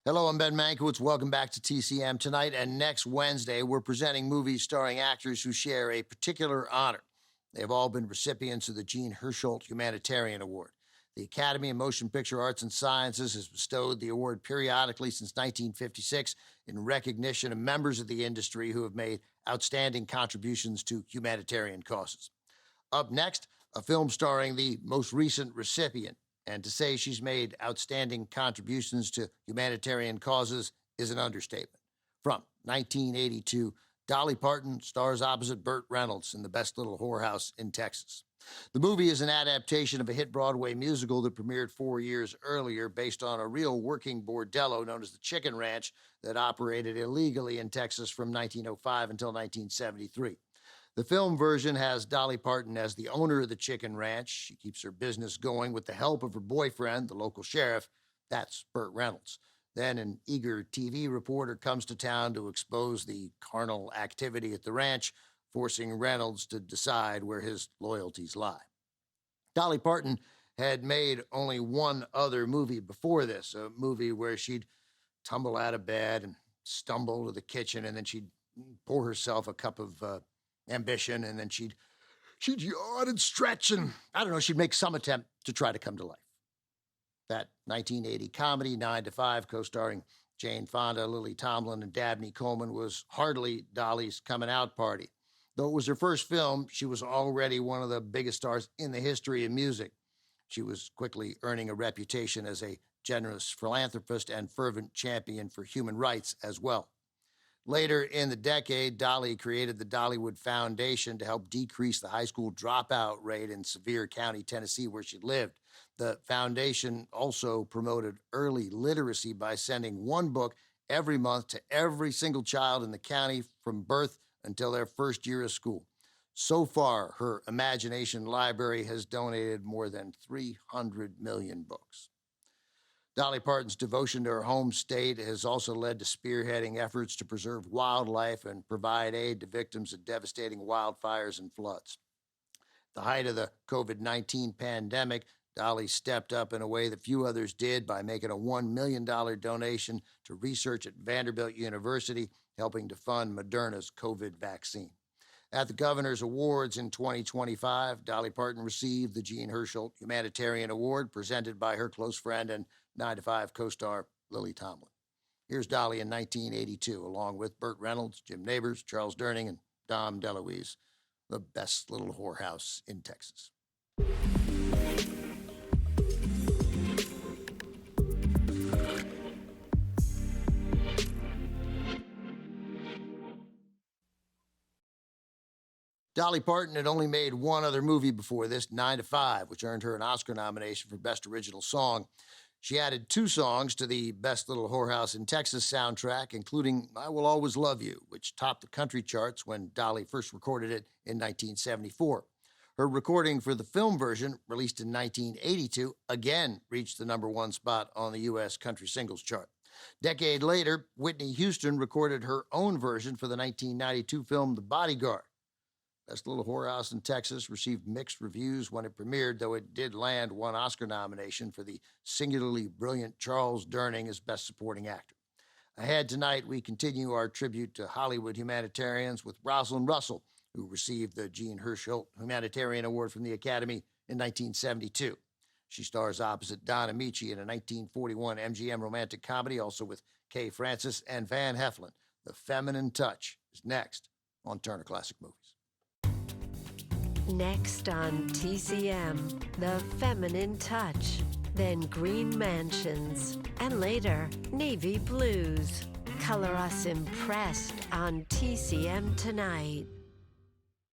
Hello, I'm Ben Mankiewicz. Welcome back to TCM. Tonight and next Wednesday, we're presenting movies starring actors who share a particular honor. They have all been recipients of the Jean Hersholt Humanitarian Award. The Academy of Motion Picture Arts and Sciences has bestowed the award periodically since 1956 in recognition of members of the industry who have made outstanding contributions to humanitarian causes. Up next, a film starring the most recent recipient. And to say she's made outstanding contributions to humanitarian causes is an understatement. From 1982, Dolly Parton stars opposite Burt Reynolds in The Best Little Whorehouse in Texas. The movie is an adaptation of a hit Broadway musical that premiered 4 years earlier based on a real working bordello known as the Chicken Ranch that operated illegally in Texas from 1905 until 1973. The film version has Dolly Parton as the owner of the Chicken Ranch. She keeps her business going with the help of her boyfriend, the local sheriff. That's Burt Reynolds. Then an eager TV reporter comes to town to expose the carnal activity at the ranch, forcing Reynolds to decide where his loyalties lie. Dolly Parton had made only one other movie before this, a movie where she'd tumble out of bed and stumble to the kitchen, and then she'd pour herself a cup of ambition, and then she'd yawn and stretch, and I don't know, she'd make some attempt to try to come to life. That 1980 comedy, 9 to 5, co-starring Jane Fonda, Lily Tomlin, and Dabney Coleman, was hardly Dolly's coming out party. Though it was her first film, she was already one of the biggest stars in the history of music. She was quickly earning a reputation as a generous philanthropist and fervent champion for human rights as well. Later in the decade, Dolly created the Dollywood Foundation to help decrease the high school dropout rate in Sevier County, Tennessee, where she lived. The foundation also promoted early literacy by sending one book every month to every single child in the county from birth until their first year of school. So far, her imagination library has donated more than 300 million books. Dolly Parton's devotion to her home state has also led to spearheading efforts to preserve wildlife and provide aid to victims of devastating wildfires and floods. At the height of the COVID-19 pandemic, Dolly stepped up in a way that few others did by making a $1 million donation to research at Vanderbilt University, helping to fund Moderna's COVID vaccine. At the Governor's Awards in 2025, Dolly Parton received the Jean Hersholt Humanitarian Award presented by her close friend and 9 to 5 co-star Lily Tomlin. Here's Dolly in 1982, along with Burt Reynolds, Jim Nabors, Charles Durning, and Dom DeLuise, The Best Little Whorehouse in Texas. Dolly Parton had only made one other movie before this, 9 to 5, which earned her an Oscar nomination for Best Original Song. She added 2 songs to the Best Little Whorehouse in Texas soundtrack, including I Will Always Love You, which topped the country charts when Dolly first recorded it in 1974. Her recording for the film version, released in 1982, again reached the #1 spot on the U.S. country singles chart. Decade later, Whitney Houston recorded her own version for the 1992 film The Bodyguard. Best Little Whorehouse in Texas received mixed reviews when it premiered, though it did land 1 Oscar nomination for the singularly brilliant Charles Durning as Best Supporting Actor. Ahead tonight, we continue our tribute to Hollywood humanitarians with Rosalind Russell, who received the Jean Hersholt Humanitarian Award from the Academy in 1972. She stars opposite Don Amici in a 1941 MGM romantic comedy, also with Kay Francis and Van Heflin. The Feminine Touch is next on Turner Classic Movies. Next on TCM, The Feminine Touch, then Green Mansions, and later, Navy Blues. Color us impressed on TCM tonight.